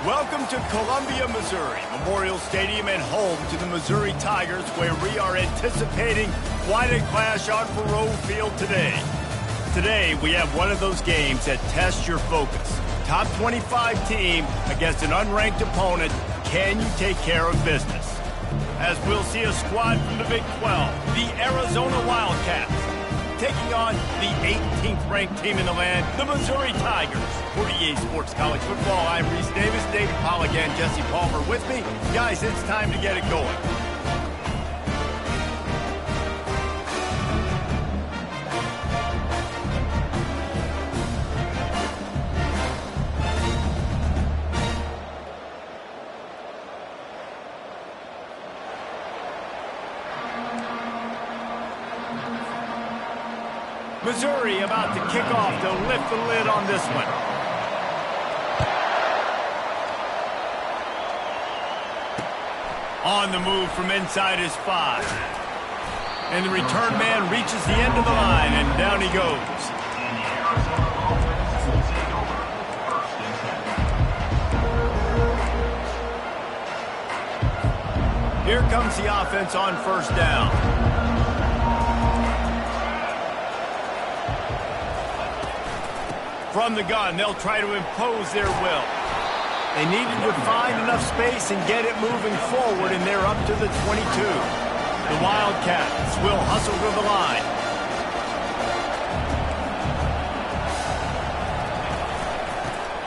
Welcome to Columbia, Missouri, Memorial Stadium and home to the Missouri Tigers, where we are anticipating quite a clash on Faroe Field today. Today, we have one of those games that tests your focus. Top 25 team against an unranked opponent. Can you take care of business? As we'll see a squad from the Big 12, the Arizona Wildcats, taking on the 18th ranked team in the land, the Missouri Tigers. For EA Sports College Football, I'm Reese Davis, David Pollock, and Jesse Palmer with me. Guys, it's time to get it going. Missouri about to kick off to lift the lid on this one. On the move from inside his 5. And the return man reaches the end of the line, and down he goes. Here comes the offense on first down. From the gun, they'll try to impose their will. They needed to find enough space and get it moving forward, and they're up to the 22. The Wildcats will hustle to the line.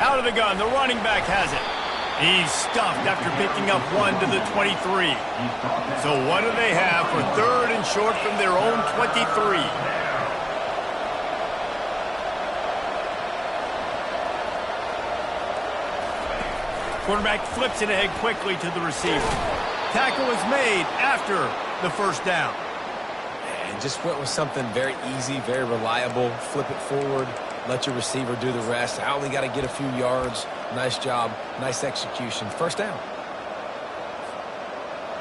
Out of the gun, the running back has it. He's stuffed after picking up 1 to the 23. So what do they have for third and short from their own 23? Quarterback flips it ahead quickly to the receiver. Tackle is made after the first down. And just went with something very easy, very reliable. Flip it forward, let your receiver do the rest. I only got to get a few yards. Nice job, nice execution. First down.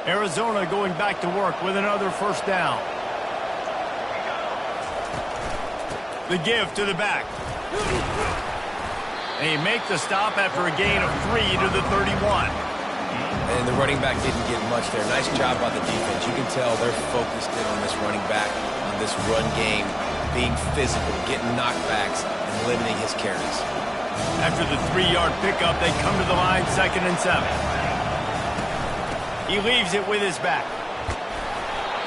Arizona going back to work with another first down. The give to the back. They make the stop after a gain of 3 to the 31. And the running back didn't get much there. Nice job by the defense. You can tell they're focused in on this running back, on this run game, being physical, getting knockbacks, and limiting his carries. After the 3-yard pickup, they come to the line, 2nd and 7. He leaves it with his back.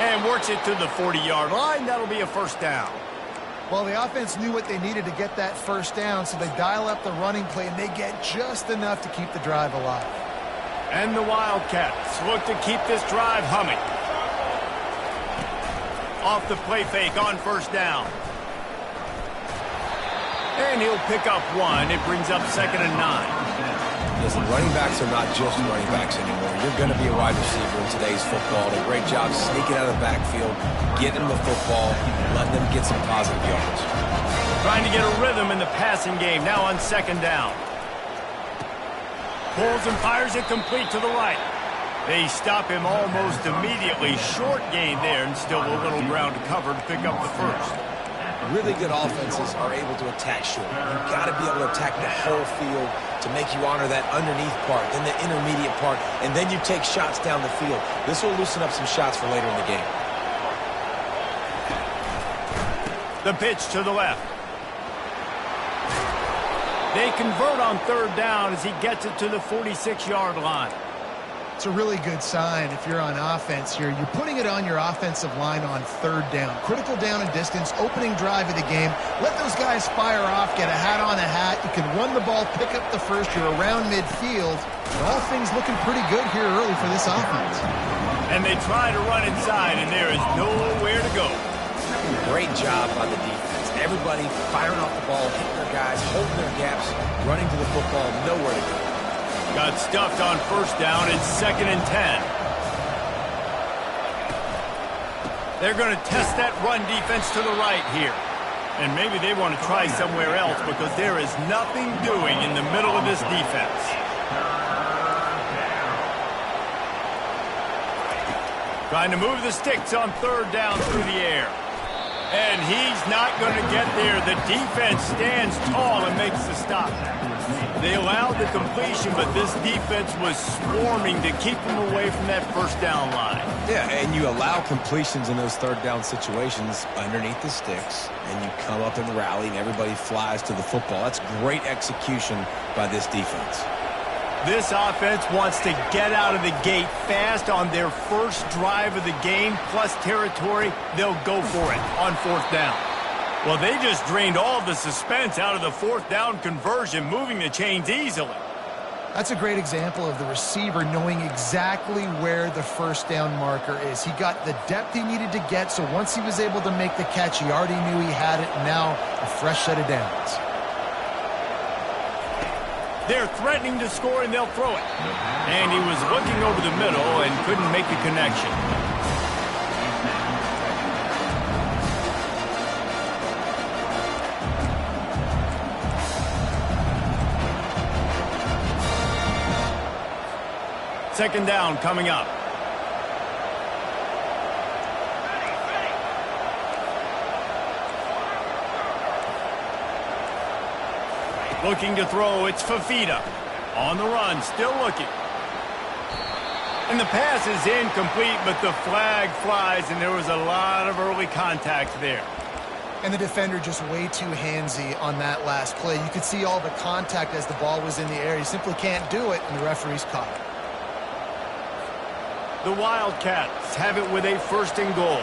And works it to the 40-yard line. That'll be a first down. Well, the offense knew what they needed to get that first down, so they dial up the running play, and they get just enough to keep the drive alive. And the Wildcats look to keep this drive humming. Off the play fake on first down. And he'll pick up 1. It brings up 2nd and 9. Listen, running backs are not just running backs anymore. You're going to be a wide receiver in today's football. A great job sneaking out of the backfield, getting them the football, letting them get some positive yards. Trying to get a rhythm in the passing game, now on 2nd down. Pulls and fires it complete to the right. They stop him almost immediately. Short gain there, and still a little ground to cover to pick up the first. Really good offenses are able to attack short. You've got to be able to attack the whole field to make you honor that underneath part, then the intermediate part, and then you take shots down the field. This will loosen up some shots for later in the game. The pitch to the left. They convert on 3rd down as he gets it to the 46-yard line. It's a really good sign if you're on offense here. You're putting it on your offensive line on 3rd down. Critical down and distance, opening drive of the game. Let those guys fire off, get a hat on a hat. You can run the ball, pick up the first. You're around midfield. And all things looking pretty good here early for this offense. And they try to run inside, and there is nowhere to go. Great job by the defense. Everybody firing off the ball, hitting their guys, holding their gaps, running to the football, nowhere to go. Got stuffed on first down. It's 2nd and 10. They're going to test that run defense to the right here. And maybe they want to try somewhere else because there is nothing doing in the middle of this defense. Trying to move the sticks on 3rd down through the air. And he's not going to get there. The defense stands tall and makes the stop. They allowed the completion, but this defense was swarming to keep them away from that first down line. Yeah, and you allow completions in those third down situations underneath the sticks, and you come up and rally, and everybody flies to the football. That's great execution by this defense. This offense wants to get out of the gate fast on their first drive of the game, plus territory. They'll go for it on fourth down. Well, they just drained all the suspense out of the fourth down conversion, moving the chains easily. That's a great example of the receiver knowing exactly where the first down marker is. He got the depth he needed to get, so once he was able to make the catch, he already knew he had it, and now a fresh set of downs. They're threatening to score, and they'll throw it. And he was looking over the middle and couldn't make the connection. Second down coming up. Looking to throw, it's Fafita. On the run, still looking. And the pass is incomplete, but the flag flies, and there was a lot of early contact there. And the defender just way too handsy on that last play. You could see all the contact as the ball was in the air. He simply can't do it, and the referee's caught it. The Wildcats have it with a first and goal.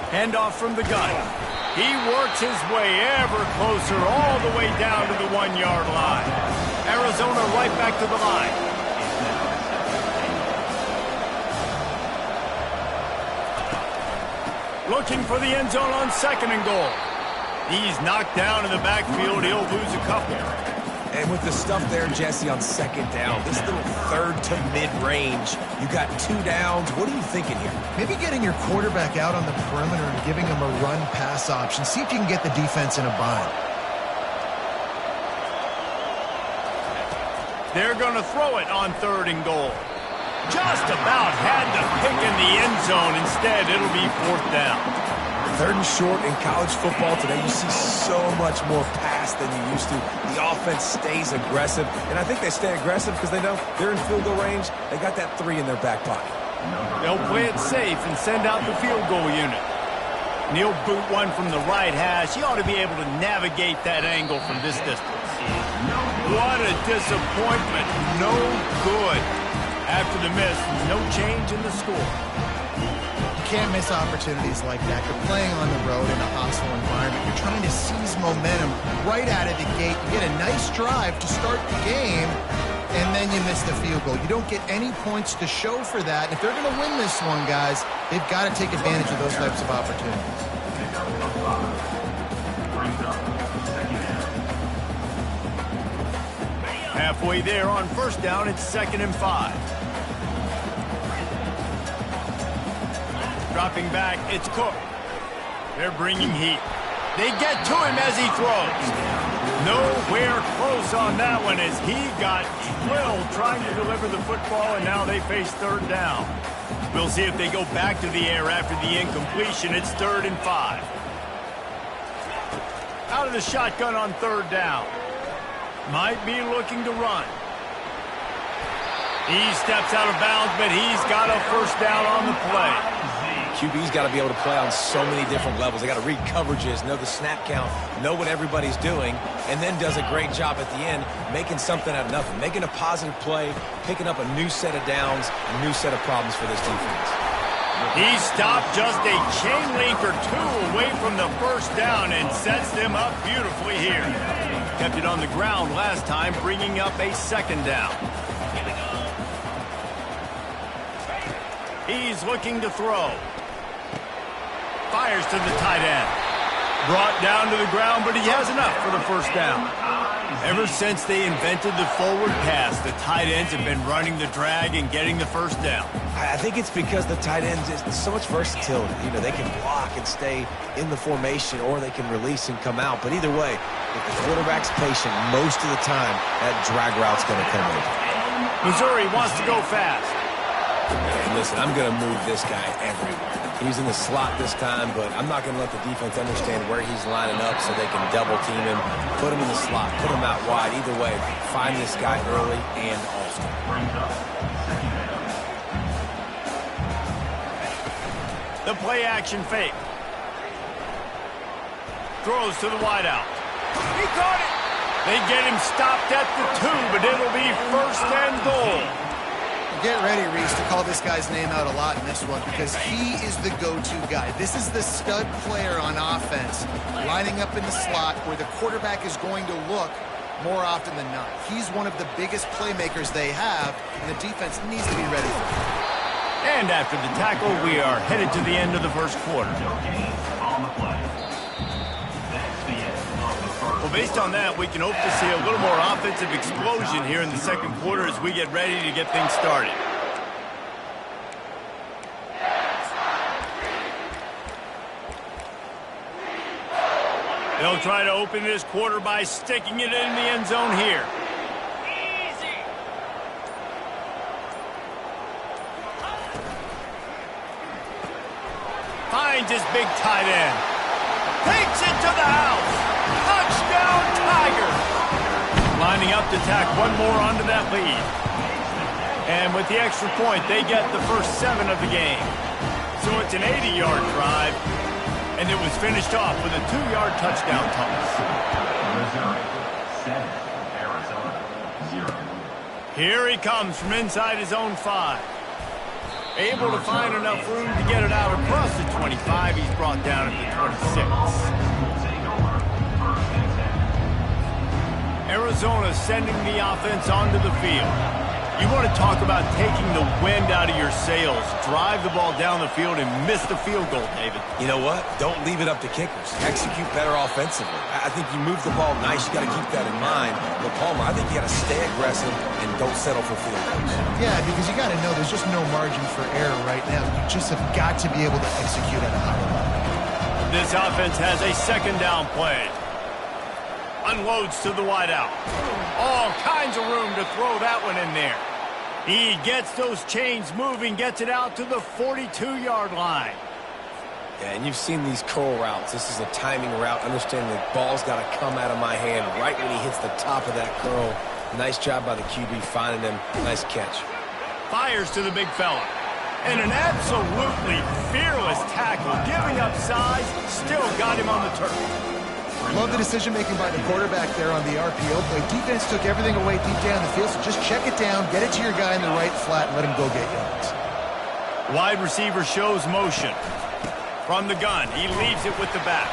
Handoff from the gun. He works his way ever closer all the way down to the 1-yard line. Arizona right back to the line. Looking for the end zone on second and goal. He's knocked down in the backfield. He'll lose a couple. And with the stuff there, Jesse, on second down, this little third to mid-range, you got 2 downs. What are you thinking here? Maybe getting your quarterback out on the perimeter and giving him a run-pass option. See if you can get the defense in a bind. They're going to throw it on third and goal. Just about had the pick in the end zone. Instead, it'll be fourth down. Third and short in college football today, you see so much more pass than you used to. The offense stays aggressive, and I think they stay aggressive because they know they're in field goal range. They got that 3 in their back pocket. They'll play it safe and send out the field goal unit. He'll boot one from the right hash. He ought to be able to navigate that angle from this distance. What a disappointment. No good. After the miss, no change in the score. Can't miss opportunities like that. You're playing on the road in a hostile environment. You're trying to seize momentum right out of the gate. You get a nice drive to start the game, and then you miss the field goal. You don't get any points to show for that. If they're going to win this one, guys, they've got to take advantage of those types of opportunities. Halfway there on first down, it's 2nd and 5. Dropping back, it's Cook. They're bringing heat. They get to him as he throws. Nowhere close on that one as he got drilled trying to deliver the football, and now they face third down. We'll see if they go back to the air after the incompletion. It's 3rd and 5. Out of the shotgun on third down. Might be looking to run. He steps out of bounds, but he's got a first down on the play. QB's got to be able to play on so many different levels. They got to read coverages, know the snap count, know what everybody's doing, and then does a great job at the end making something out of nothing, making a positive play, picking up a new set of downs, a new set of problems for this defense. He stopped just a chain link or 2 away from the first down and sets them up beautifully here. Kept it on the ground last time, bringing up a 2nd down. He's looking to throw. Fires to the tight end. Brought down to the ground, but he has enough for the first down. Ever since they invented the forward pass, the tight ends have been running the drag and getting the first down. I think it's because the tight ends is so much versatility. You know, they can block and stay in the formation, or they can release and come out. But either way, if the quarterback's patient, most of the time, that drag route's going to come in. Missouri wants to go fast. And listen, I'm going to move this guy everywhere. He's in the slot this time, but I'm not going to let the defense understand where he's lining up so they can double team him, put him in the slot, put him out wide. Either way, find this guy early and often. The play action fake. Throws to the wideout. He caught it. They get him stopped at the 2, but it'll be first and goal. Get ready, Reese, to call this guy's name out a lot in this one because he is the go-to guy. This is the stud player on offense, lining up in the slot where the quarterback is going to look more often than not. He's one of the biggest playmakers they have, and the defense needs to be ready for him. And after the tackle, we are headed to the end of the first quarter. Well, based on that, we can hope to see a little more offensive explosion here in the second quarter as we get ready to get things started. They'll try to open this quarter by sticking it in the end zone here. Easy. Finds his big tight end. Takes it to the house. Touchdown, Tigers! Lining up to tack one more onto that lead. And with the extra point, they get the first 7 of the game. So it's an 80-yard drive, and it was finished off with a 2-yard touchdown toss. Here he comes from inside his own 5. Able to find enough room to get it out across the 25. He's brought down at the 26. Arizona sending the offense onto the field. You want to talk about taking the wind out of your sails. Drive the ball down the field and miss the field goal, David. You know what? Don't leave it up to kickers. Execute better offensively. I think you move the ball nice. You got to keep that in mind. But Palmer, I think you got to stay aggressive and don't settle for field goals. Yeah, because you got to know there's just no margin for error right now. You just have got to be able to execute at a high level. This offense has a second down play. Unloads to the wideout. All kinds of room to throw that one in there. He gets those chains moving, gets it out to the 42-yard line. Yeah, and you've seen these curl routes. This is a timing route. Understanding the ball's got to come out of my hand right when he hits the top of that curl. Nice job by the QB finding him. Nice catch. Fires to the big fella. And an absolutely fearless tackle. Giving up size, still got him on the turf. Love the decision-making by the quarterback there on the RPO play. Defense took everything away deep down the field, so just check it down, get it to your guy in the right flat, and let him go get yards. Wide receiver shows motion. From the gun, he leaves it with the back.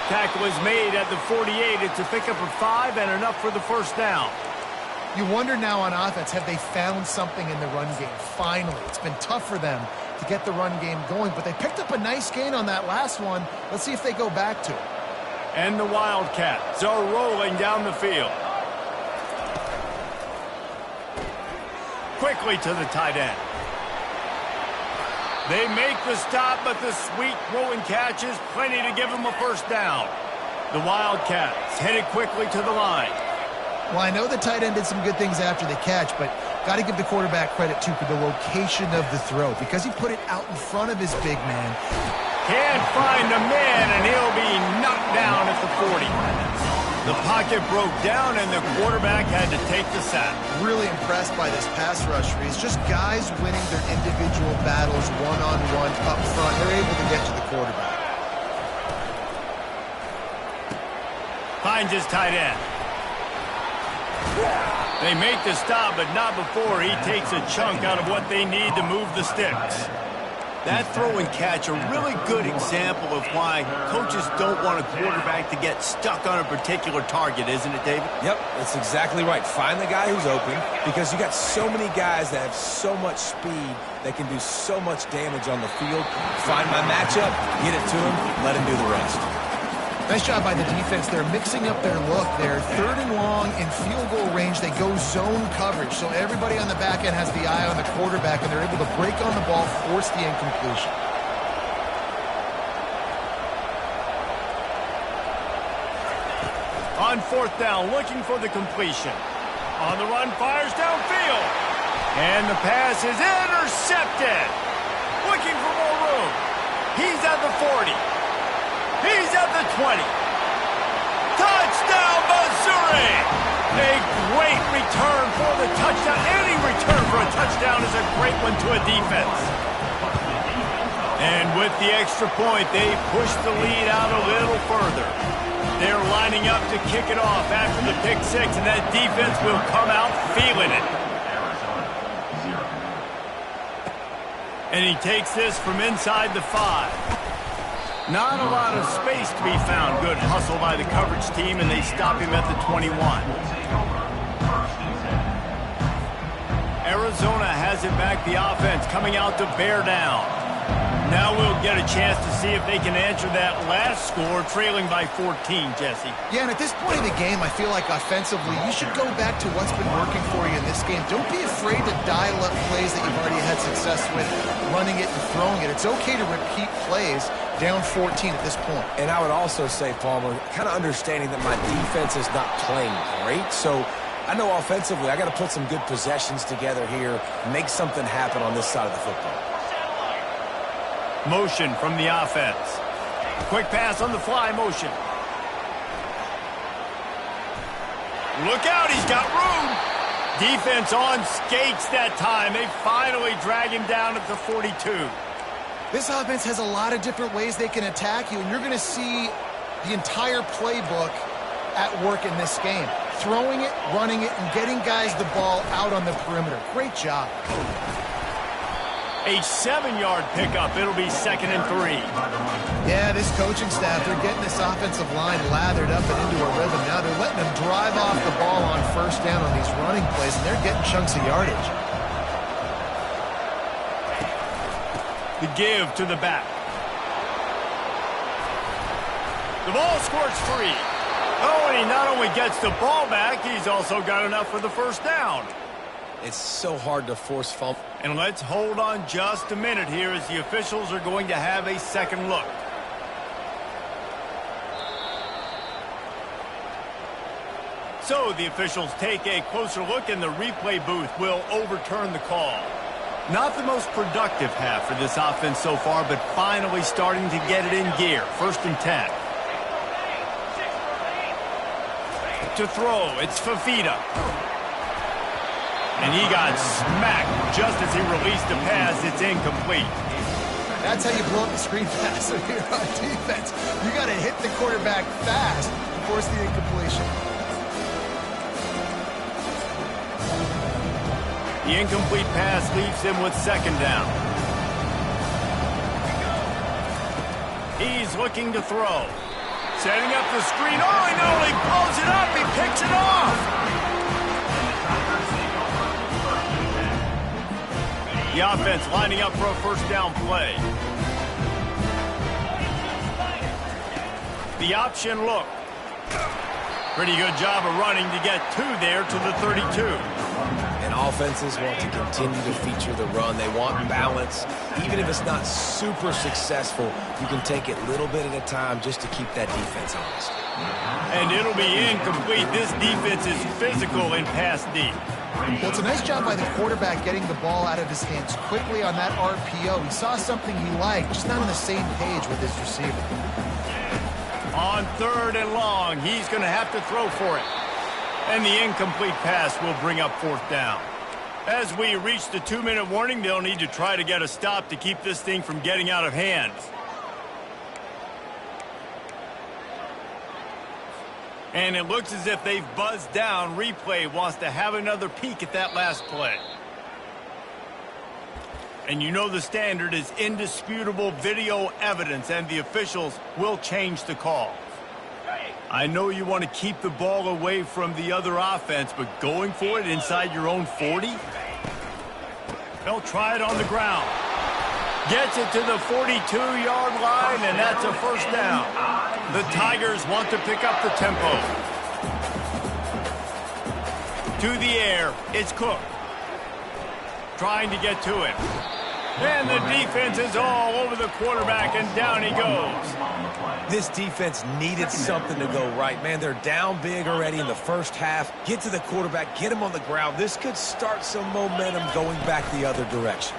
Tackle is made at the 48. It's a pickup of 5 and enough for the first down. You wonder now on offense, have they found something in the run game? Finally, it's been tough for them to get the run game going, but they picked up a nice gain on that last one. Let's see if they go back to it. And the Wildcats are rolling down the field. Quickly to the tight end. They make the stop, but the sweet throw and catch is plenty to give them a first down. The Wildcats headed quickly to the line. Well, I know the tight end did some good things after the catch, but got to give the quarterback credit, too, for the location of the throw because he put it out in front of his big man. Can't find a man, and he'll be knocked down at the 40. The pocket broke down, and the quarterback had to take the sack. Really impressed by this pass rush, Reese. Just guys winning their individual battles one-on-one up front. They're able to get to the quarterback. Finds his tight end. They make the stop, but not before he takes a chunk out of what they need to move the sticks. That throw and catch, a really good example of why coaches don't want a quarterback to get stuck on a particular target, isn't it, David? Yep, that's exactly right. Find the guy who's open because you got so many guys that have so much speed that can do so much damage on the field. Find my matchup, get it to him, let him do the rest. Nice job by the defense. They're mixing up their look. They're 3rd and long in field goal range. They go zone coverage. So everybody on the back end has the eye on the quarterback, and they're able to break on the ball, force the incompletion. On 4th down, looking for the completion. On the run, fires downfield. And the pass is intercepted. Looking for more room. He's at the 40. He's at the 20. Touchdown, Missouri! A great return for the touchdown. Any return for a touchdown is a great one to a defense. And with the extra point, they push the lead out a little further. They're lining up to kick it off after the pick six, and that defense will come out feeling it. And he takes this from inside the 5. Not a lot of space to be found. Good hustle by the coverage team, and they stop him at the 21. Arizona has it back, the offense coming out to bear down. Now we'll get a chance to see if they can answer that last score, trailing by 14, Jesse. Yeah, and at this point in the game, I feel like offensively, you should go back to what's been working for you in this game. Don't be afraid to dial up plays that you've already had success with, running it and throwing it. It's okay to repeat plays down 14 at this point. And I would also say, Palmer, kind of understanding that my defense is not playing great, so I know offensively I got to put some good possessions together here, make something happen on this side of the football. Motion from the offense. Quick pass on the fly motion. Look out, he's got room. Defense on skates that time. They finally drag him down at the 42. This offense has a lot of different ways they can attack you, and you're going to see the entire playbook at work in this game. Throwing it, running it, and getting guys the ball out on the perimeter. Great job. A 7-yard pickup. It'll be 2nd and 3. Yeah, this coaching staff, they're getting this offensive line lathered up and into a rhythm. Now they're letting them drive off the ball on 1st down on these running plays, and they're getting chunks of yardage. The give to the back. The ball squirts free. Oh, and he not only gets the ball back, he's also got enough for the 1st down. It's so hard to force fumble. And let's hold on just a minute here as the officials are going to have a second look. So the officials take a closer look, and the replay booth will overturn the call. Not the most productive half for this offense so far, but finally starting to get it in gear. 1st and 10. To throw, it's Fafita. And he got smacked just as he released the pass. It's incomplete. That's how you blow up the screen pass if you're on defense. You got to hit the quarterback fast to force the incompletion. The incomplete pass leaves him with 2nd down. He's looking to throw. Setting up the screen. Oh, he not only blows it up, he picks it off. The offense lining up for a 1st down play. The option look. Pretty good job of running to get 2 there to the 32. And offenses want to continue to feature the run. They want balance. Even if it's not super successful, you can take it little bit at a time just to keep that defense honest. And it'll be incomplete. This defense is physical in pass deep. Well, it's a nice job by the quarterback getting the ball out of his hands quickly on that RPO. He saw something he liked, just not on the same page with his receiver. On 3rd and long, he's going to have to throw for it. And the incomplete pass will bring up 4th down. As we reach the 2-minute warning, they'll need to try to get a stop to keep this thing from getting out of hand. And it looks as if they've buzzed down. Replay wants to have another peek at that last play. And you know the standard is indisputable video evidence, and the officials will change the call. I know you want to keep the ball away from the other offense, but going for it inside your own 40? They'll try it on the ground. Gets it to the 42-yard line, and that's a 1st down. The Tigers want to pick up the tempo. To the air, it's Cook. Trying to get to it. And the defense is all over the quarterback, and down he goes. This defense needed something to go right. Man, they're down big already in the first half. Get to the quarterback, get him on the ground. This could start some momentum going back the other direction.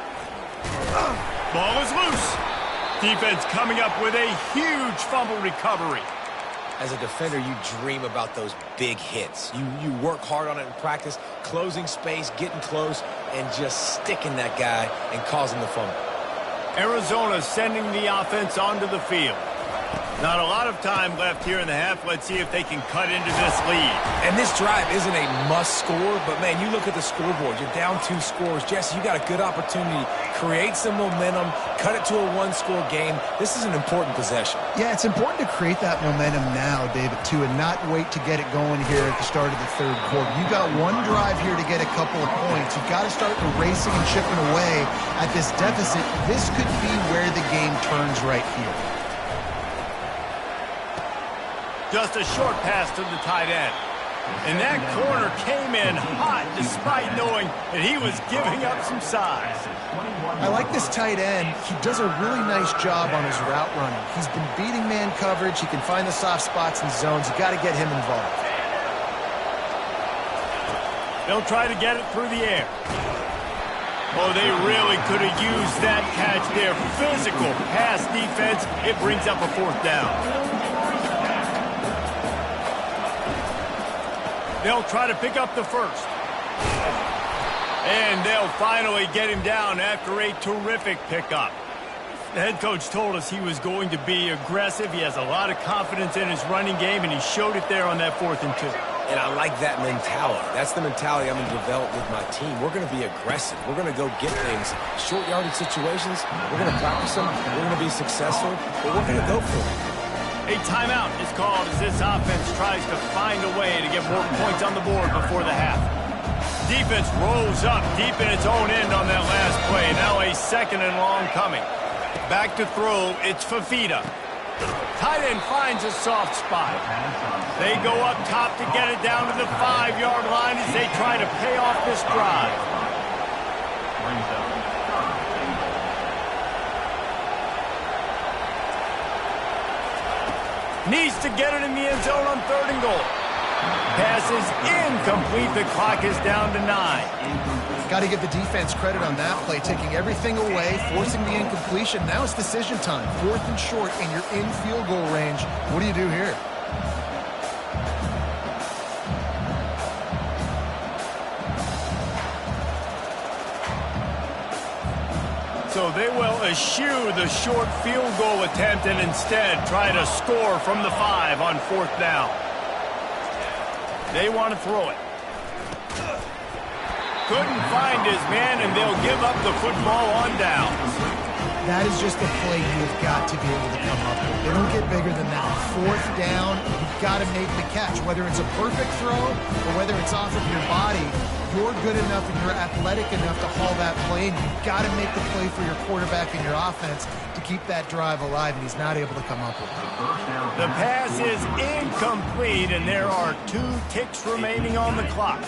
Ball is loose. Defense coming up with a huge fumble recovery. As a defender, you dream about those big hits. You work hard on it in practice, closing space, getting close, and just sticking that guy and causing the fumble. Arizona sending the offense onto the field. Not a lot of time left here in the half. Let's see if they can cut into this lead. And this drive isn't a must score, but, man, you look at the scoreboard. You're down 2 scores. Jesse, you got a good opportunity. Create some momentum. Cut it to a 1-score game. This is an important possession. Yeah, it's important to create that momentum now, David, too, and not wait to get it going here at the start of the third quarter. You got one drive here to get a couple of points. You've got to start erasing and chipping away at this deficit. This could be where the game turns right here. Just a short pass to the tight end. And that corner came in hot despite knowing that he was giving up some size. I like this tight end. He does a really nice job on his route running. He's been beating man coverage. He can find the soft spots and zones. You got to get him involved. They'll try to get it through the air. Oh, they really could have used that catch there. Physical pass defense. It brings up a 4th down. They'll try to pick up the first. And they'll finally get him down after a terrific pickup. The head coach told us he was going to be aggressive. He has a lot of confidence in his running game, and he showed it there on that 4th and 2. And I like that mentality. That's the mentality I'm going to develop with my team. We're going to be aggressive. We're going to go get things. Short yardage situations, we're going to practice them. We're going to be successful, but we're going to go for it. A timeout is called as this offense tries to find a way to get more points on the board before the half. Defense rolls up deep in its own end on that last play. Now a 2nd and long coming. Back to throw, it's Fafita. Tight end finds a soft spot. They go up top to get it down to the 5-yard line as they try to pay off this drive. Needs to get it in the end zone on 3rd and goal. Pass is incomplete. The clock is down to 9. Got to give the defense credit on that play, taking everything away, forcing the incompletion. Now it's decision time. 4th and short, and you're in field goal range. What do you do here? So they will eschew the short field goal attempt and instead try to score from the 5 on 4th down. They want to throw it. Couldn't find his man, and they'll give up the football on downs. That is just a play you've got to be able to come up with. They don't get bigger than that. 4th down, you've got to make the catch. Whether it's a perfect throw or whether it's off of your body, you're good enough and you're athletic enough to haul that play, and you've got to make the play for your quarterback and your offense to keep that drive alive, and he's not able to come up with it. The pass is incomplete, and there are 2 ticks remaining on the clock.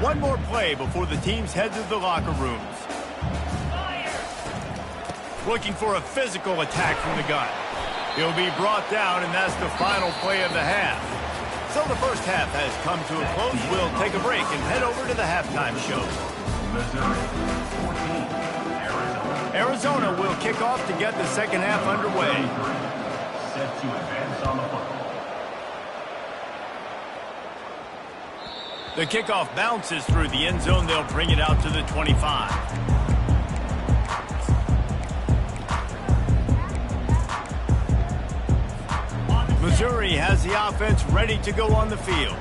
One more play before the teams head to the locker rooms. Looking for a physical attack from the gun. He'll be brought down, and that's the final play of the half. So the first half has come to a close. We'll take a break and head over to the halftime show. Arizona will kick off to get the second half underway. Set to advance on the football. The kickoff bounces through the end zone. They'll bring it out to the 25. Missouri has the offense ready to go on the field.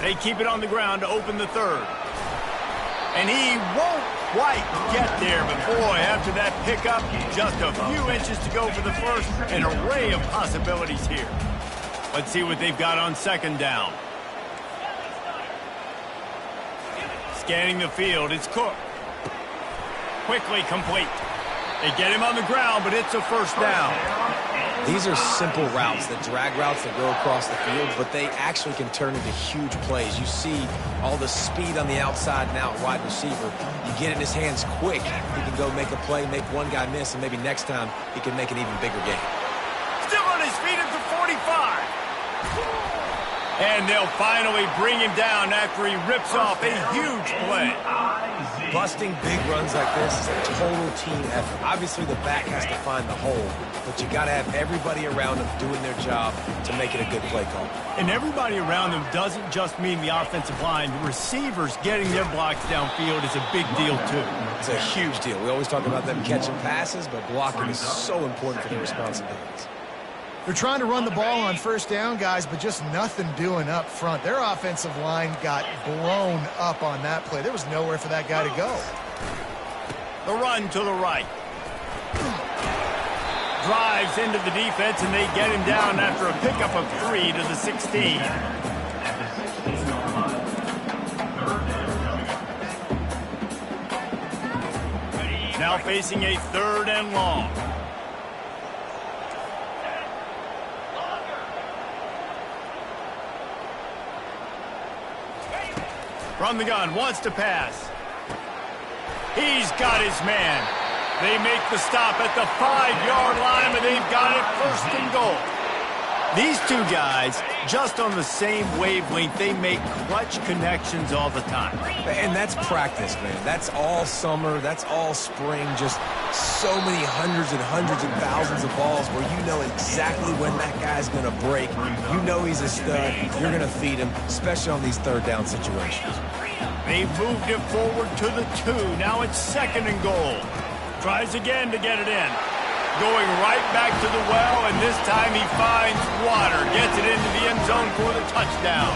They keep it on the ground to open the 3rd. And he won't quite get there, but boy, after that pickup, just a few inches to go for the first. An array of possibilities here. Let's see what they've got on 2nd down. Scanning the field, it's Cook. Quickly complete. They get him on the ground, but it's a first down. These are simple routes, the drag routes that go across the field, but they actually can turn into huge plays. You see all the speed on the outside now at wide receiver. You get it in his hands quick. He can go make a play, make one guy miss, and maybe next time he can make an even bigger game. Still on his feet at the 45. And they'll finally bring him down after he rips off a huge play. Busting big runs like this is a total team effort. Obviously, the back has to find the hole, but you got to have everybody around him doing their job to make it a good play call. And everybody around them doesn't just mean the offensive line. The receivers getting their blocks downfield is a big deal, too. It's a huge deal. We always talk about them catching passes, but blocking is so important for their responsibilities. They're trying to run the ball on first down, guys, but just nothing doing up front. Their offensive line got blown up on that play. There was nowhere for that guy to go. The run to the right. Drives into the defense, and they get him down after a pickup of 3 to the 16. Now facing a 3rd and long. From the gun, wants to pass. He's got his man. They make the stop at the 5-yard line, and they've got it 1st and goal. These two guys, just on the same wavelength, they make clutch connections all the time. And that's practice, man. That's all summer. That's all spring. Just so many hundreds and thousands of balls where you know exactly when that guy's going to break. You know he's a stud. You're going to feed him, especially on these 3rd down situations. They've moved it forward to the 2. Now it's 2nd and goal. Tries again to get it in. Going right back to the well, and this time he finds water. Gets it into the end zone for the touchdown.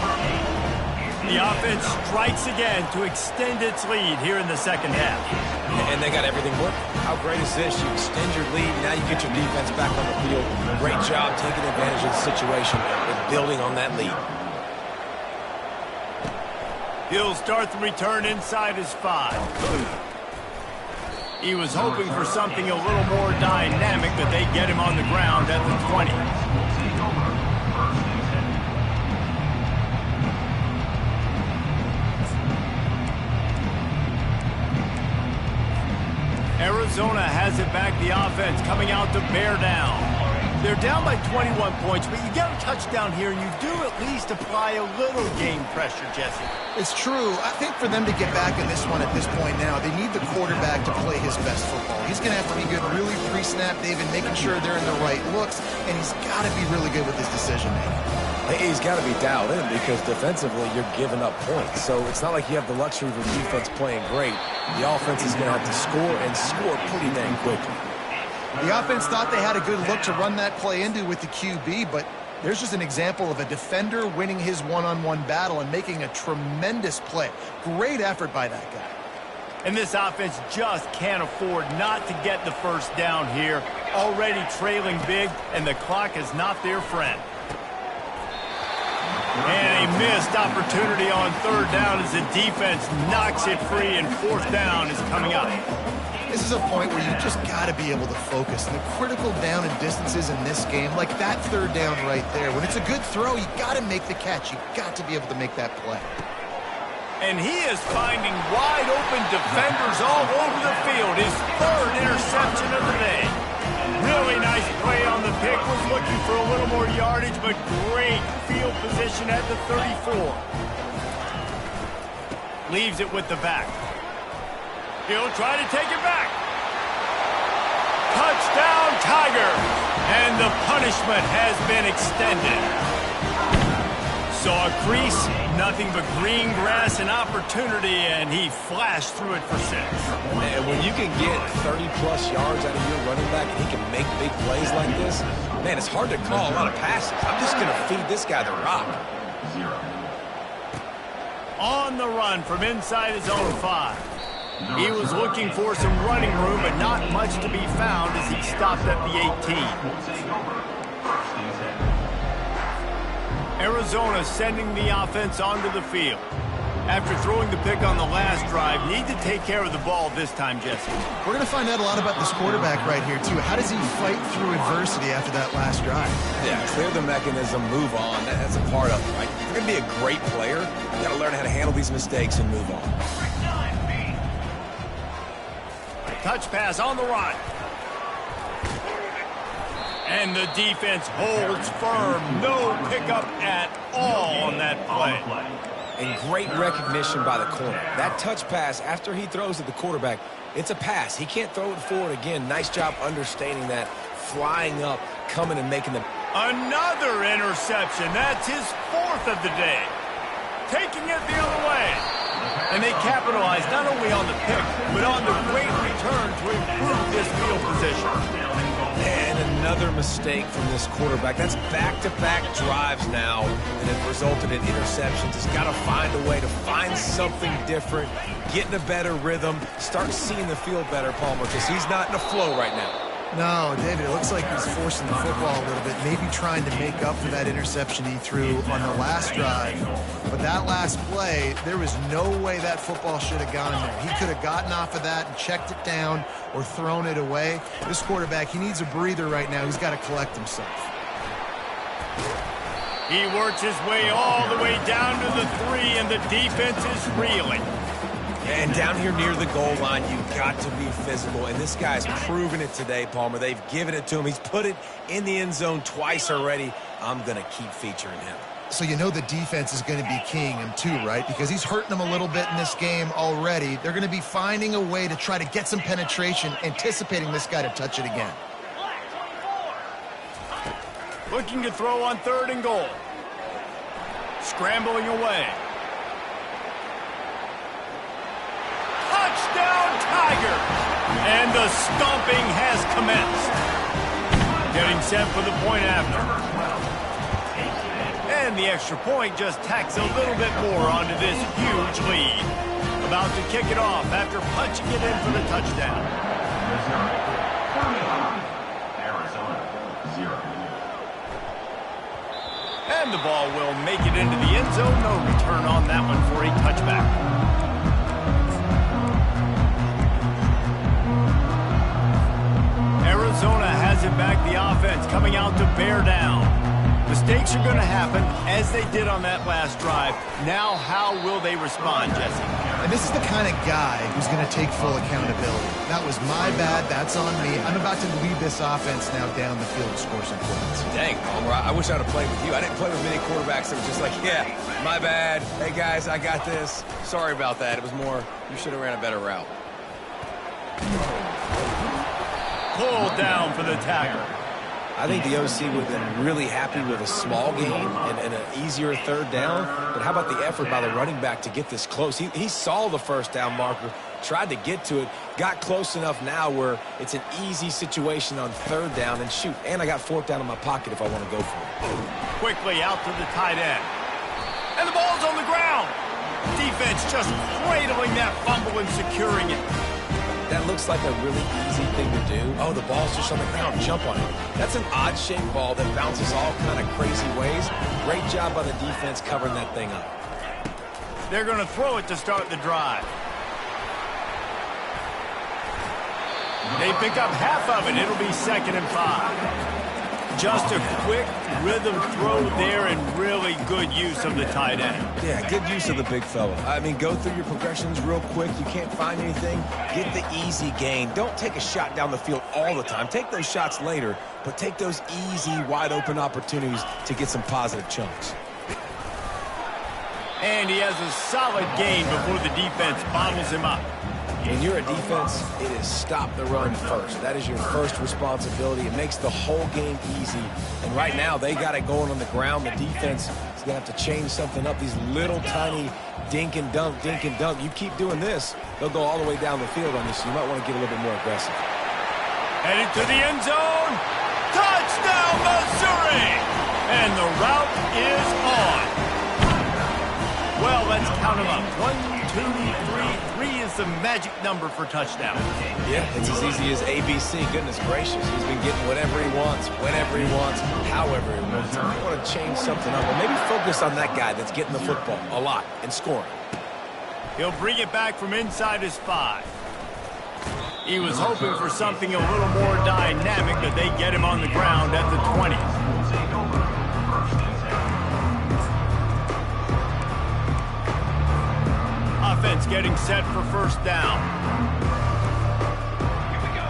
The offense strikes again to extend its lead here in the 2nd half. And they got everything working. How great is this? You extend your lead, now you get your defense back on the field. Great job taking advantage of the situation and building on that lead. He'll start the return inside his 5. He was hoping for something a little more dynamic, but they get him on the ground at the 20. Arizona has it back, the offense coming out to bear down. They're down by 21 points, but you get a touchdown here, and you do at least apply a little game pressure, Jesse. It's true. I think for them to get back in this one at this point now, they need the quarterback to play his best football. He's going to have to be good really pre-snap, David, making sure they're in the right looks, and he's got to be really good with his decision-making. He's got to be dialed in because defensively you're giving up points. So it's not like you have the luxury of the defense playing great. The offense is going to have to score and score pretty dang quickly. The offense thought they had a good look to run that play into with the QB, but there's just an example of a defender winning his one-on-one battle and making a tremendous play. Great effort by that guy. And this offense just can't afford not to get the first down here. Already trailing big, and the clock is not their friend. And a missed opportunity on 3rd down as the defense knocks it free, and 4th down is coming up. This is a point where you just got to be able to focus. And the critical down and distances in this game, like that 3rd down right there, when it's a good throw, you got to make the catch. You got to be able to make that play. And he is finding wide open defenders all over the field. His 3rd interception of the day. Really nice play on the pick. Was looking for a little more yardage, but great field position at the 34. Leaves it with the back. He'll try to take it back. Touchdown, Tiger. And the punishment has been extended. Saw a crease, nothing but green grass and opportunity, and he flashed through it for 6. And when you can get 30-plus yards out of your running back and he can make big plays like this, man, it's hard to call a lot of passes. I'm just going to feed this guy the rock. On the run from inside his own 5. He was looking for some running room, but not much to be found as he stopped at the 18. Arizona sending the offense onto the field. After throwing the pick on the last drive, need to take care of the ball this time, Jesse. We're going to find out a lot about this quarterback right here, too. How does he fight through adversity after that last drive? Yeah, clear the mechanism, move on. That's a part of it, right? If you're going to be a great player, you got to learn how to handle these mistakes and move on. Touch pass on the run. And the defense holds firm. No pickup at all on that play. And great recognition by the corner. That touch pass, after he throws at the quarterback, it's a pass. He can't throw it forward again. Nice job understanding that, flying up, coming and making the... Another interception. That's his 4th of the day. Taking it the other way. And they capitalize not only on the pick, but on the great return to improve this field position. And another mistake from this quarterback. That's back-to-back drives now that have resulted in interceptions. He's got to find a way to find something different, get in a better rhythm, start seeing the field better, Palmer, because he's not in a flow right now. No, David, it looks like he's forcing the football a little bit, maybe trying to make up for that interception he threw on the last drive. But that last play, there was no way that football should have gone there. He could have gotten off of that and checked it down or thrown it away. This quarterback, he needs a breather right now. He's got to collect himself. He works his way all the way down to the 3, and the defense is reeling. And down here near the goal line, you've got to be physical. And this guy's proven it today, Palmer. They've given it to him. He's put it in the end zone twice already. I'm going to keep featuring him. So you know the defense is going to be keying him too, right? Because he's hurting them a little bit in this game already. They're going to be finding a way to try to get some penetration, anticipating this guy to touch it again. Looking to throw on 3rd and goal. Scrambling away. Touchdown, Tigers! And the stomping has commenced. Getting set for the point after. And the extra point just tacks a little bit more onto this huge lead. About to kick it off after punching it in for the touchdown. And the ball will make it into the end zone. No return on that one for a touchback. Arizona has it back, the offense coming out to bear down. Mistakes are going to happen, as they did on that last drive. Now, how will they respond, Jesse? And this is the kind of guy who's going to take full accountability. That was my bad. That's on me. I'm about to lead this offense now down the field to score some points. Dang, Palmer, I wish I'd have played with you. I didn't play with many quarterbacks that were just like, yeah, my bad. Hey, guys, I got this. Sorry about that. It was more, you should have ran a better route. Pulled down for the Tiger. I think the OC would have been really happy with a small gain and an easier 3rd down. But how about the effort by the running back to get this close? He saw the 1st down marker, tried to get to it, got close enough now where it's an easy situation on 3rd down, and shoot, and I got 4th down in my pocket if I want to go for it. Quickly out to the tight end. And the ball's on the ground. Defense just cradling that fumble and securing it. That looks like a really easy thing to do. Oh, the ball's just on the ground. Jump on it. That's an odd-shaped ball that bounces all kind of crazy ways. Great job by the defense covering that thing up. They're going to throw it to start the drive. They pick up half of it. It'll be 2nd and 5. Just a quick rhythm throw there and really good use of the tight end. Yeah, good use of the big fella. I mean, go through your progressions real quick. You can't find anything. Get the easy gain. Don't take a shot down the field all the time. Take those shots later, but take those easy, wide-open opportunities to get some positive chunks. And he has a solid gain before the defense bottles him up. When you're a defense, it is stop the run first. That is your first responsibility. It makes the whole game easy. And right now, they got it going on the ground. The defense is going to have to change something up. These little tiny dink and dunk, dink and dunk. You keep doing this, they'll go all the way down the field on you, so you might want to get a little bit more aggressive. Headed to the end zone. Touchdown, Missouri! And the route is on. Well, let's count them up. 1, 2, 3. 3 is the magic number for touchdown. Yeah, it's as easy as ABC. Goodness gracious. He's been getting whatever he wants, whenever he wants, however he wants. I want to change something up, or maybe focus on that guy that's getting the football a lot and scoring. He'll bring it back from inside his 5. He was hoping for something a little more dynamic, but they get him on the ground at the 20. Offense getting set for first down.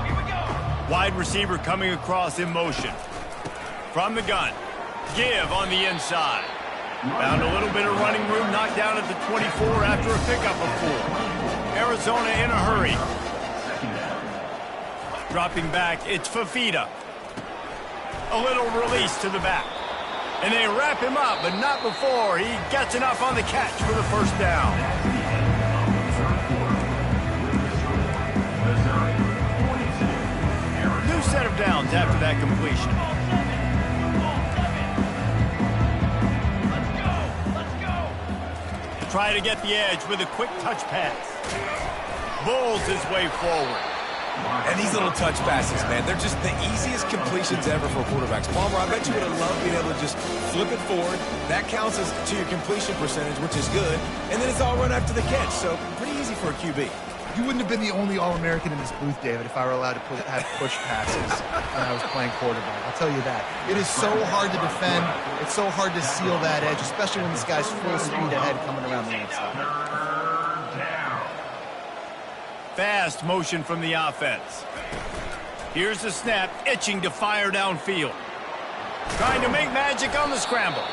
Here we go. Wide receiver coming across in motion. From the gun. Give on the inside. Found a little bit of running room, knocked down at the 24 after a pickup of 4. Arizona in a hurry. Dropping back, it's Fafita. A little release to the back. And they wrap him up, but not before he gets enough on the catch for the first down. New set of downs after that completion. Try to get the edge with a quick touch pass. Bulls his way forward. And these little touch passes, man, they're just the easiest completions ever for quarterbacks. Palmer, I bet you would have loved being able to just flip it forward. That counts as to your completion percentage, which is good. And then it's all run after the catch, so pretty easy for a QB. You wouldn't have been the only All-American in this booth, David, if I were allowed to have push passes when I was playing quarterback. I'll tell you that. It is so hard to defend. It's so hard to seal that edge, especially when this guy's full speed ahead coming around the outside. Fast motion from the offense. Here's the snap, itching to fire downfield. Trying to make magic on the scramble.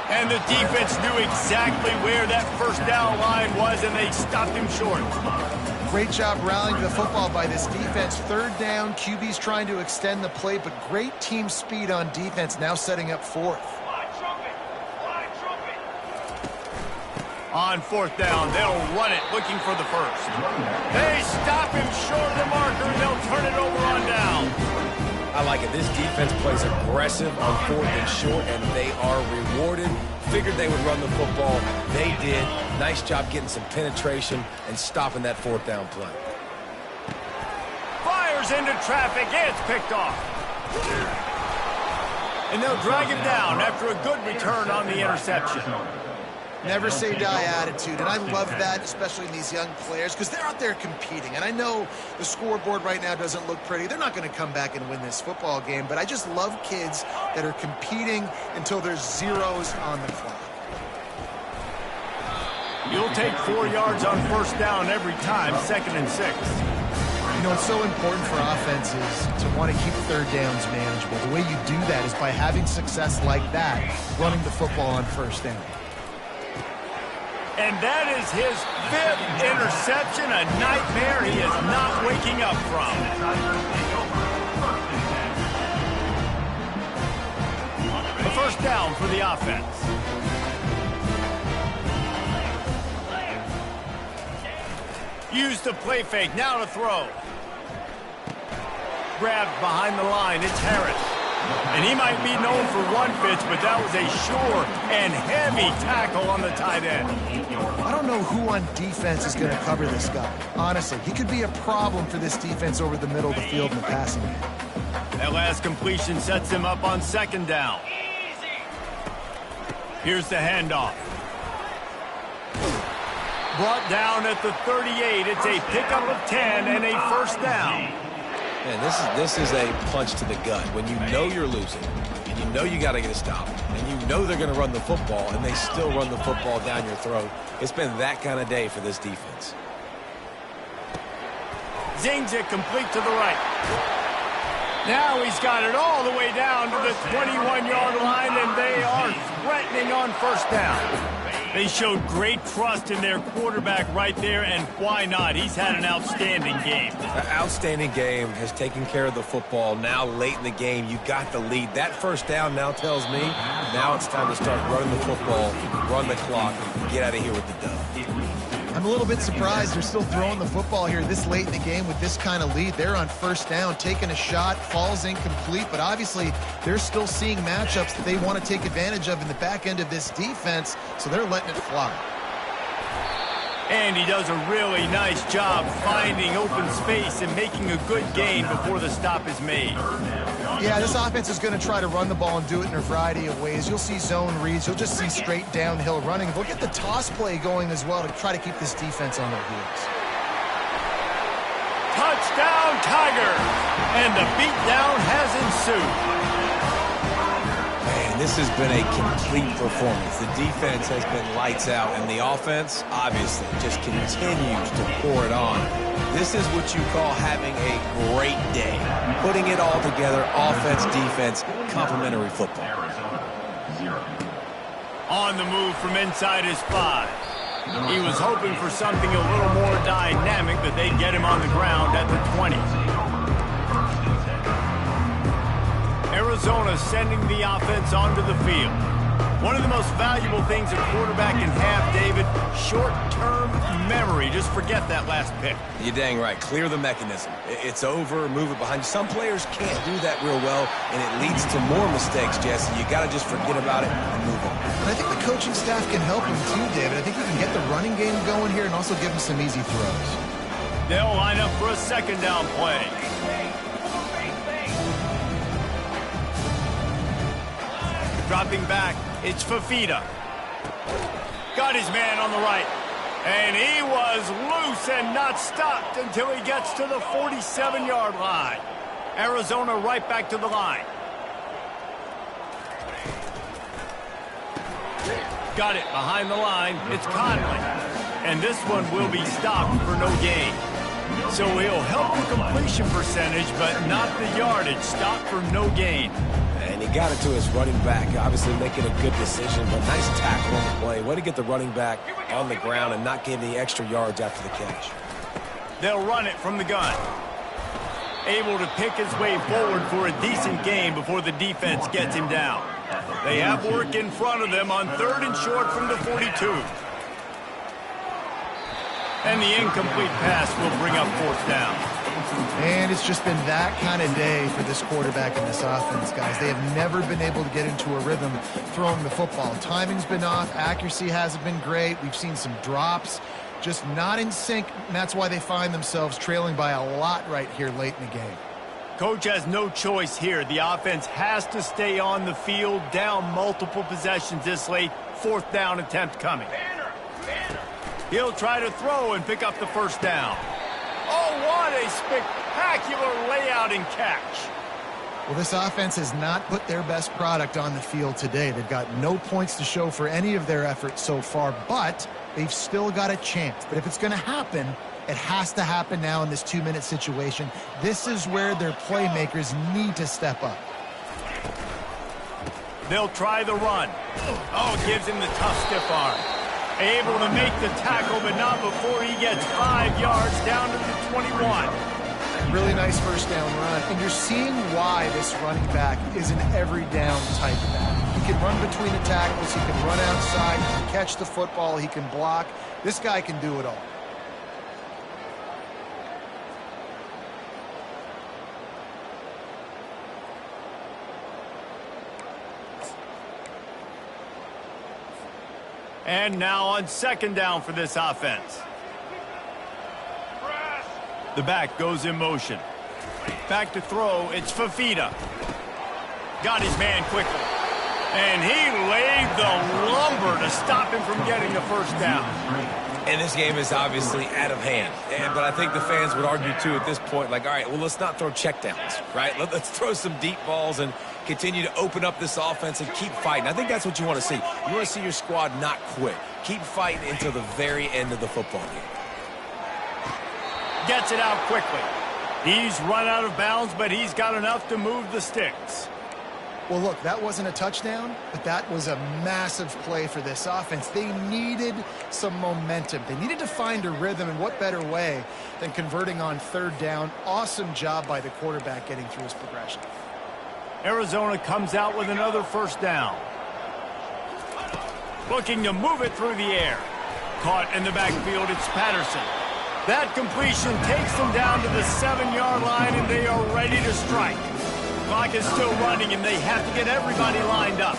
And the defense knew exactly where that first down line was, and they stopped him short. Great job rallying the football by this defense. Third down, QB's trying to extend the play, but great team speed on defense, now setting up 4th. On 4th down, they'll run it, looking for the first. They stop him short of the marker, and they'll turn it over on down. I like it. This defense plays aggressive on 4th and short, and they are rewarded. Figured they would run the football. They did. Nice job getting some penetration and stopping that 4th down play. Fires into traffic. It's picked off. And they'll drag him down after a good return on the interception. Never say die attitude, and I love that, especially in these young players, because they're out there competing. And I know the scoreboard right now doesn't look pretty. They're not going to come back and win this football game, but I just love kids that are competing until there's zeros on the clock. You'll take 4 yards on first down every time, 2nd and 6. You know, it's so important for offenses to want to keep third downs manageable. The way you do that is by having success like that, running the football on first down. And that is his 5th interception, a nightmare he is not waking up from. A first down for the offense. Use the play fake, now to throw. Grabbed behind the line, it's Harris. And he might be known for one pitch, but that was a sure and heavy tackle on the tight end. I don't know who on defense is going to cover this guy. Honestly, he could be a problem for this defense over the middle of the field in the passing game. That last completion sets him up on 2nd down. Here's the handoff. Brought down at the 38. It's a pickup of 10 and a first down. Man, this is a punch to the gut. When you know you're losing, and you know you got to get a stop, and you know they're going to run the football, and they still run the football down your throat. It's been that kind of day for this defense. Zings it complete to the right. Now he's got it all the way down to the 21-yard line, and they are threatening on first down. They showed great trust in their quarterback right there, and why not? He's had an outstanding game. An outstanding game, has taken care of the football. Now late in the game, you got the lead. That first down now tells me now it's time to start running the football, run the clock, and get out of here with the dub. I'm a little bit surprised they're still throwing the football here this late in the game with this kind of lead. They're on first down, taking a shot, falls incomplete, but obviously they're still seeing matchups that they want to take advantage of in the back end of this defense, so they're letting it fly. And he does a really nice job finding open space and making a good gain before the stop is made. Yeah, this offense is going to try to run the ball and do it in a variety of ways. You'll see zone reads. You'll just see straight downhill running. They'll get the toss play going as well to try to keep this defense on their heels. Touchdown, Tigers! And the beatdown has ensued. Man, this has been a complete performance. The defense has been lights out, and the offense, obviously, just continues to pour it on. This is what you call having a great day. Putting it all together, offense, defense, complementary football. On the move from inside his 5. He was hoping for something a little more dynamic, but they'd get him on the ground at the 20. Arizona sending the offense onto the field. One of the most valuable things a quarterback can have, David, short-term memory. Just forget that last pick. You're dang right. Clear the mechanism. It's over, move it behind you. Some players can't do that real well, and it leads to more mistakes, Jesse. You got to just forget about it and move on. And I think the coaching staff can help him too, David. I think he can get the running game going here and also give him some easy throws. They'll line up for a second down play. Dropping back, it's Fafita. Got his man on the right. And he was loose and not stopped until he gets to the 47-yard line. Arizona right back to the line. Got it behind the line. It's Conley. And this one will be stopped for no gain. So he'll help the completion percentage, but not the yardage. Stopped for no gain. And he got it to his running back, obviously making a good decision, but nice tackle on the play. Way to get the running back on the ground and not give any extra yards after the catch. They'll run it from the gun. Able to pick his way forward for a decent gain before the defense gets him down. They have work in front of them on 3rd and short from the 42. And the incomplete pass will bring up 4th down. And it's just been that kind of day for this quarterback and this offense, guys. They have never been able to get into a rhythm throwing the football. Timing's been off. Accuracy hasn't been great. We've seen some drops. Just not in sync, and that's why they find themselves trailing by a lot right here late in the game. Coach has no choice here. The offense has to stay on the field, down multiple possessions this late. 4th down attempt coming. He'll try to throw and pick up the 1st down. Oh, what a spectacular layout and catch. Well, this offense has not put their best product on the field today. They've got no points to show for any of their efforts so far, but they've still got a chance. But if it's going to happen, it has to happen now in this 2-minute situation. This is where their playmakers need to step up. They'll try the run. Oh, gives him the tough stiff arm. Able to make the tackle, but not before he gets 5 yards down to the 21. Really nice 1st down run. And you're seeing why this running back is an every down type back. He can run between the tackles. He can run outside. He can catch the football. He can block. This guy can do it all. And now on 2nd down for this offense. The back goes in motion. Back to throw, it's Fafita. Got his man quickly. And he laid the lumber to stop him from getting the 1st down. And this game is obviously out of hand. But I think the fans would argue, too, at this point, like, all right, well, let's not throw checkdowns, right? Let's throw some deep balls and continue to open up this offense and keep fighting. I think that's what you want to see. You want to see your squad not quit. Keep fighting until the very end of the football game. Gets it out quickly. He's run out of bounds, but he's got enough to move the sticks. Well, look, that wasn't a touchdown, but that was a massive play for this offense. They needed some momentum. They needed to find a rhythm, and what better way than converting on 3rd down. Awesome job by the quarterback getting through his progression. Arizona comes out with another 1st down. Looking to move it through the air. Caught in the backfield, it's Patterson. That completion takes them down to the 7-yard line, and they are ready to strike. Clock is still running, and they have to get everybody lined up.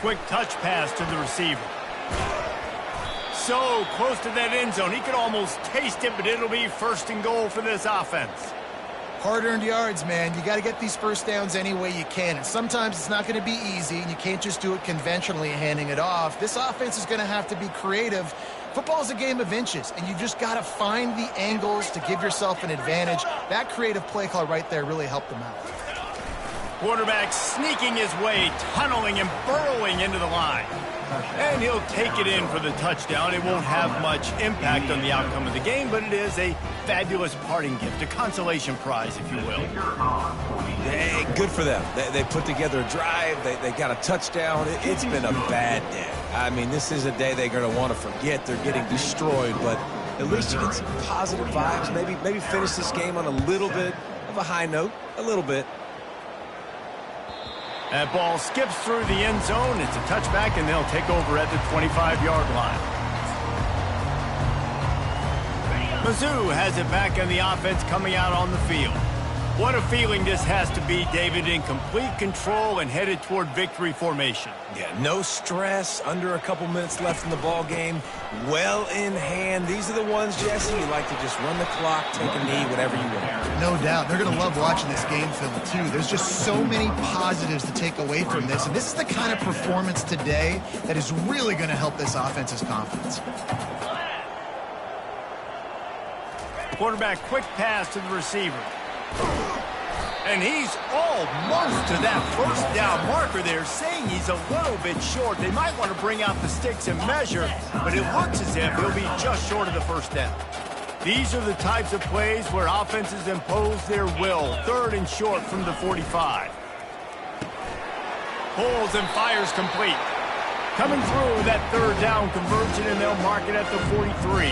Quick touch pass to the receiver. so close to that end zone. He could almost taste it, but it'll be 1st and goal for this offense. Hard-earned yards, man. You got to get these first downs any way you can. And sometimes it's not going to be easy, and you can't just do it conventionally handing it off. This offense is going to have to be creative. Football is a game of inches, and you just got to find the angles to give yourself an advantage. That creative play call right there really helped them out. Quarterback sneaking his way, tunneling and burrowing into the line. And he'll take it in for the touchdown. It won't have much impact on the outcome of the game, but it is a fabulous parting gift, a consolation prize, if you will. Hey, good for them. They put together a drive. They got a touchdown. It's been a bad day. I mean, this is a day they're going to want to forget. They're getting destroyed, but at least you get some positive vibes. Maybe finish this game on a little bit of a high note, a little bit. That ball skips through the end zone. It's a touchback, and they'll take over at the 25-yard line. Mizzou has it back in the offense coming out on the field. What a feeling this has to be, David, in complete control and headed toward victory formation. Yeah, no stress, under a couple minutes left in the ball game, well in hand. These are the ones, Jesse, you like to just run the clock, take a knee, whatever you want. No doubt. They're going to love watching this game film, too. There's just so many positives to take away from this, and this is the kind of performance today that is really going to help this offense's confidence. Quarterback quick pass to the receiver. And he's almost to that first down marker there, saying he's a little bit short. They might want to bring out the sticks and measure, but it looks as if he'll be just short of the first down. These are the types of plays where offenses impose their will. 3rd and short from the 45. Pulls and fires complete. Coming through that 3rd down conversion, and they'll mark it at the 43.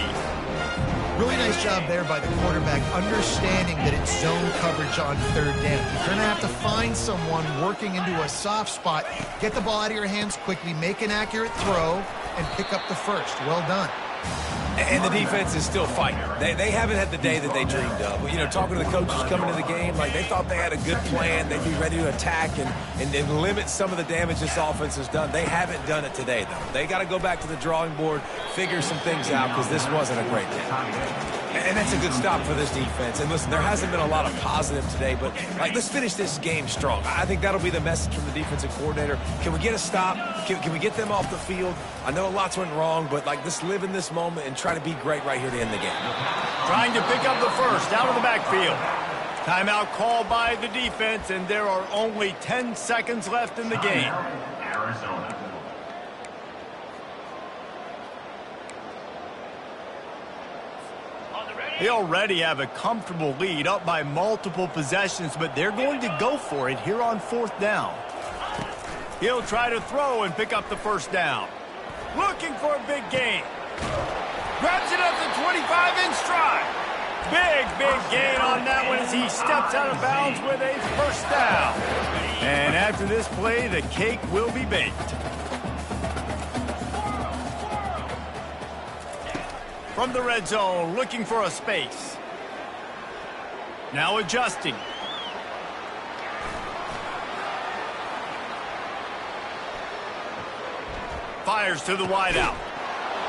Really nice job there by the quarterback, understanding that it's zone coverage on 3rd down. You're going to have to find someone working into a soft spot, get the ball out of your hands quickly, make an accurate throw, and pick up the first. Well done. And the defense is still fighting. They haven't had the day that they dreamed of. You know, talking to the coaches coming to the game, like they thought they had a good plan. They'd be ready to attack and limit some of the damage this offense has done. They haven't done it today, though. They got to go back to the drawing board, figure some things out, because this wasn't a great day. And that's a good stop for this defense. And listen, there hasn't been a lot of positive today, but like, let's finish this game strong. I think that'll be the message from the defensive coordinator. Can we get a stop? Can we get them off the field? I know lots went wrong, but like, let's live in this moment and try to be great right here to end the game. Trying to pick up the first out of the backfield. Timeout called by the defense, and there are only 10 seconds left in the game. Arizona. They already have a comfortable lead, up by multiple possessions, but they're going to go for it here on 4th down. He'll try to throw and pick up the first down. Looking for a big gain. Grabs it up to 25 in stride. Big gain on that one as he steps out of bounds with a first down. And after this play, the cake will be baked. From the red zone, looking for a space. Now adjusting. Fires to the wideout.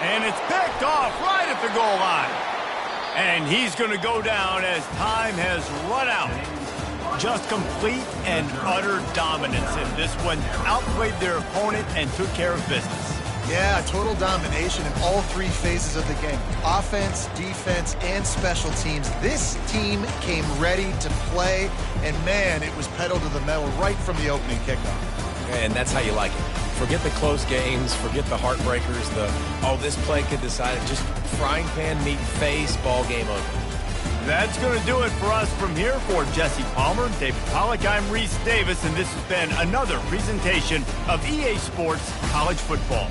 And it's picked off right at the goal line. And he's going to go down as time has run out. Just complete and utter dominance in this one. Outplayed their opponent and took care of business. Yeah, total domination in all 3 phases of the game. Offense, defense, and special teams. This team came ready to play, and man, it was pedal to the metal right from the opening kickoff. And that's how you like it. Forget the close games, forget the heartbreakers, this play could decide it. Just frying pan meet face, ball game over. That's going to do it for us from here. For Jesse Palmer, David Pollack, I'm Reese Davis, and this has been another presentation of EA Sports College Football.